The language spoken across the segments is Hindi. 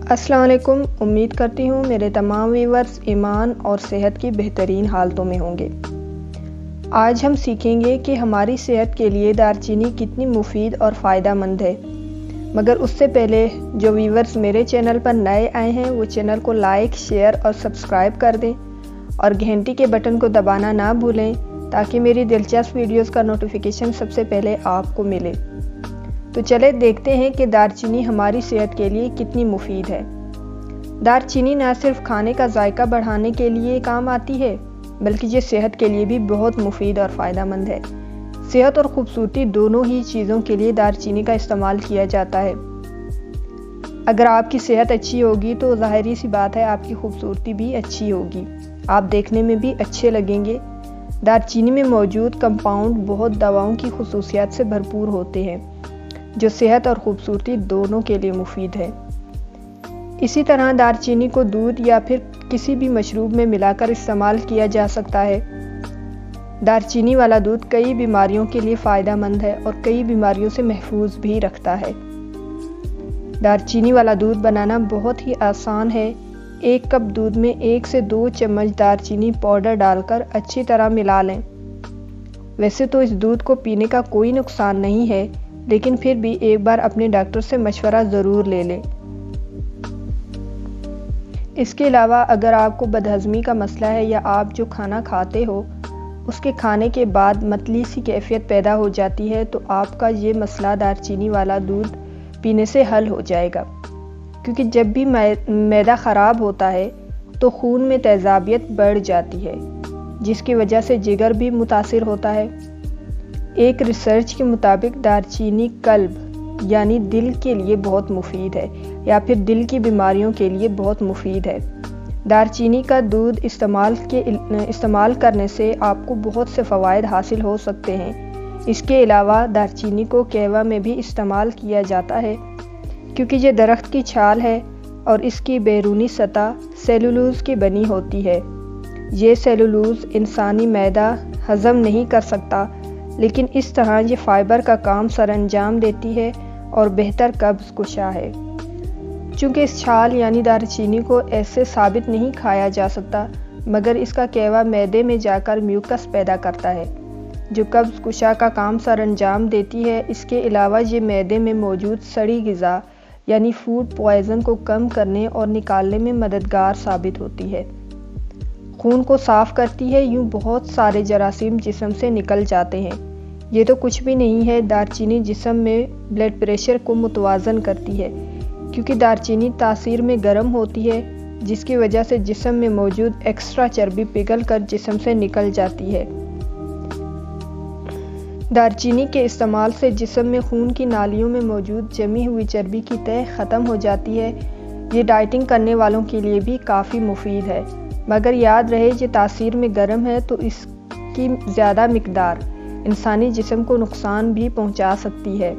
अस्सलाम वालेकुम। उम्मीद करती हूँ मेरे तमाम व्यूअर्स ईमान और सेहत की बेहतरीन हालतों में होंगे। आज हम सीखेंगे कि हमारी सेहत के लिए दालचीनी कितनी मुफीद और फ़ायदेमंद है। मगर उससे पहले जो व्यूअर्स मेरे चैनल पर नए आए हैं वो चैनल को लाइक, शेयर और सब्सक्राइब कर दें और घंटी के बटन को दबाना ना भूलें ताकि मेरी दिलचस्प वीडियोस का नोटिफिकेशन सबसे पहले आपको मिले। तो चले देखते हैं कि दालचीनी हमारी सेहत के लिए कितनी मुफीद है। दालचीनी न सिर्फ खाने का जायका बढ़ाने के लिए काम आती है बल्कि ये सेहत के लिए भी बहुत मुफीद और फ़ायदेमंद है। सेहत और ख़ूबसूरती दोनों ही चीज़ों के लिए दालचीनी का इस्तेमाल किया जाता है। अगर आपकी सेहत अच्छी होगी तो ज़ाहिर सी बात है आपकी खूबसूरती भी अच्छी होगी, आप देखने में भी अच्छे लगेंगे। दालचीनी में मौजूद कंपाउंड बहुत दवाओं की खुसूसियात से भरपूर होते हैं जो सेहत और ख़ूबसूरती दोनों के लिए मुफीद है। इसी तरह दालचीनी को दूध या फिर किसी भी मशरूब में मिलाकर इस्तेमाल किया जा सकता है। दालचीनी वाला दूध कई बीमारियों के लिए फ़ायदेमंद है और कई बीमारियों से महफूज भी रखता है। दालचीनी वाला दूध बनाना बहुत ही आसान है। 1 कप दूध में 1 से 2 चम्मच दालचीनी पाउडर डालकर अच्छी तरह मिला लें। वैसे तो इस दूध को पीने का कोई नुकसान नहीं है, लेकिन फिर भी एक बार अपने डॉक्टर से मशवरा ज़रूर ले लें। इसके अलावा अगर आपको बदहज़मी का मसला है या आप जो खाना खाते हो उसके खाने के बाद मतली सी कैफियत पैदा हो जाती है तो आपका ये मसला दालचीनी वाला दूध पीने से हल हो जाएगा। क्योंकि जब भी मैदा ख़राब होता है तो खून में तेज़ाबियत बढ़ जाती है जिसकी वजह से जिगर भी मुतासिर होता है। एक रिसर्च के मुताबिक दालचीनी कल्ब यानी दिल के लिए बहुत मुफीद है या फिर दिल की बीमारियों के लिए बहुत मुफीद है। दालचीनी का दूध इस्तेमाल करने से आपको बहुत से फ़वाइद हासिल हो सकते हैं। इसके अलावा दालचीनी को कहवा में भी इस्तेमाल किया जाता है क्योंकि ये दरख्त की छाल है और इसकी बैरूनी सतह सेलुलोज़ की बनी होती है। ये सेलुलोज़ इंसानी मैदा हज़म नहीं कर सकता, लेकिन इस तरह ये फ़ाइबर का काम सरअंजाम देती है और बेहतर कब्ज़ कुशा है। चूँकि इस छाल यानी दालचीनी को ऐसे साबित नहीं खाया जा सकता मगर इसका कहवा मैदे में जाकर म्यूकस पैदा करता है जो कब्ज़ कुशा का काम सरअंजाम देती है। इसके अलावा ये मैदे में मौजूद सड़ी ग़िज़ा यानी फूड पॉइज़न को कम करने और निकालने में मददगार साबित होती है। खून को साफ़ करती है। यूँ बहुत सारे जरासीम जिस्म से निकल जाते हैं। ये तो कुछ भी नहीं है। दालचीनी जिस्म में ब्लड प्रेशर को मुतवाज़न करती है क्योंकि दालचीनी तासीर में गर्म होती है जिसकी वजह से जिस्म में मौजूद एक्स्ट्रा चर्बी पिघल कर जिस्म से निकल जाती है। दालचीनी के इस्तेमाल से जिस्म में खून की नालियों में मौजूद जमी हुई चर्बी की तह ख़त्म हो जाती है। ये डाइटिंग करने वालों के लिए भी काफ़ी मुफीद है, मगर याद रहे ये तासीर में गर्म है तो इसकी ज़्यादा मिकदार इंसानी जिस्म को नुकसान भी पहुंचा सकती है।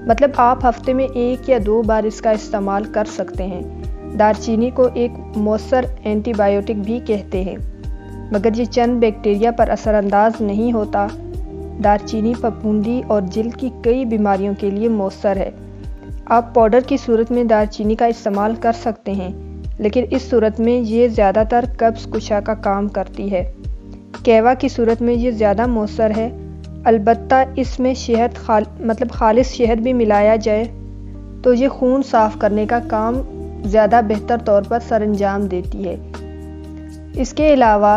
मतलब आप हफ्ते में 1 या 2 बार इसका इस्तेमाल कर सकते हैं। दालचीनी को एक मौसर एंटीबायोटिक भी कहते हैं मगर ये चंद बैक्टीरिया पर असरअंदाज नहीं होता। दालचीनी फफूंदी और जिल्द की कई बीमारियों के लिए मौसर है। आप पाउडर की सूरत में दालचीनी का इस्तेमाल कर सकते हैं, लेकिन इस सूरत में ये ज़्यादातर कब्ज़ कुशा का काम करती है। कहवा की सूरत में ये ज़्यादा मौसर है। अलबत्ता इसमें खालिस शहद भी मिलाया जाए तो ये खून साफ़ करने का काम ज़्यादा बेहतर तौर पर सरअंजाम देती है। इसके अलावा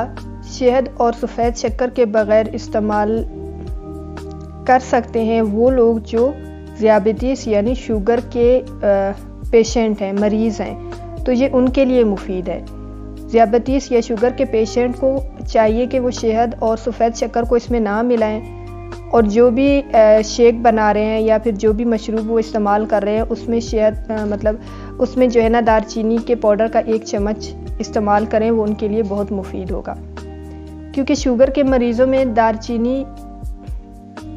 शहद और सफ़ेद शक्कर के बग़ैर इस्तेमाल कर सकते हैं वो लोग जो ज़ियाबतीस यानी शुगर के पेशेंट हैं, मरीज़ हैं, तो ये उनके लिए मुफीद है। ज़ियाबतीस या शुगर के पेशेंट को चाहिए कि वो शहद और सफ़ेद शक्कर को इसमें ना मिलाएं और जो भी शेक बना रहे हैं या फिर जो भी मशरूब वो इस्तेमाल कर रहे हैं उसमें उसमें जो है ना दालचीनी के पाउडर का 1 चम्मच इस्तेमाल करें, वो उनके लिए बहुत मुफीद होगा। क्योंकि शुगर के मरीज़ों में दालचीनी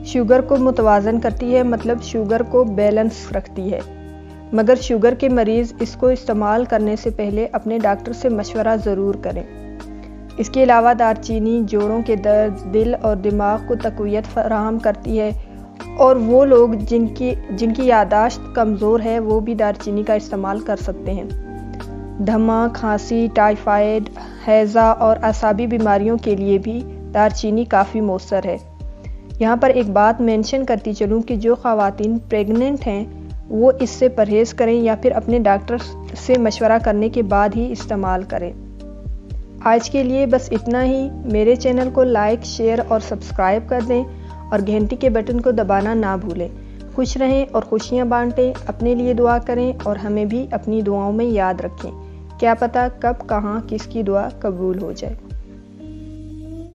शुगर को मुतवाज़न करती है, मतलब शुगर को बैलेंस रखती है। मगर शुगर के मरीज़ इसको इस्तेमाल करने से पहले अपने डॉक्टर से मशवरा ज़रूर करें। इसके अलावा दालचीनी जोड़ों के दर्द, दिल और दिमाग को तक़वियत फराहम करती है और वो लोग जिनकी याददाश्त कमज़ोर है वो भी दालचीनी का इस्तेमाल कर सकते हैं। दमा, खांसी, टाइफाइड, हैज़ा और असाबी बीमारियों के लिए भी दालचीनी काफ़ी मौसर है। यहाँ पर एक बात मेंशन करती चलूँ कि जो ख़वातीन प्रेग्नेंट हैं वो इससे परहेज़ करें या फिर अपने डॉक्टर से मशवरा करने के बाद ही इस्तेमाल करें। आज के लिए बस इतना ही। मेरे चैनल को लाइक, शेयर और सब्सक्राइब कर दें और घंटी के बटन को दबाना ना भूलें। खुश रहें और खुशियाँ बांटें, अपने लिए दुआ करें और हमें भी अपनी दुआओं में याद रखें। क्या पता कब कहाँ किसकी दुआ कबूल हो जाए।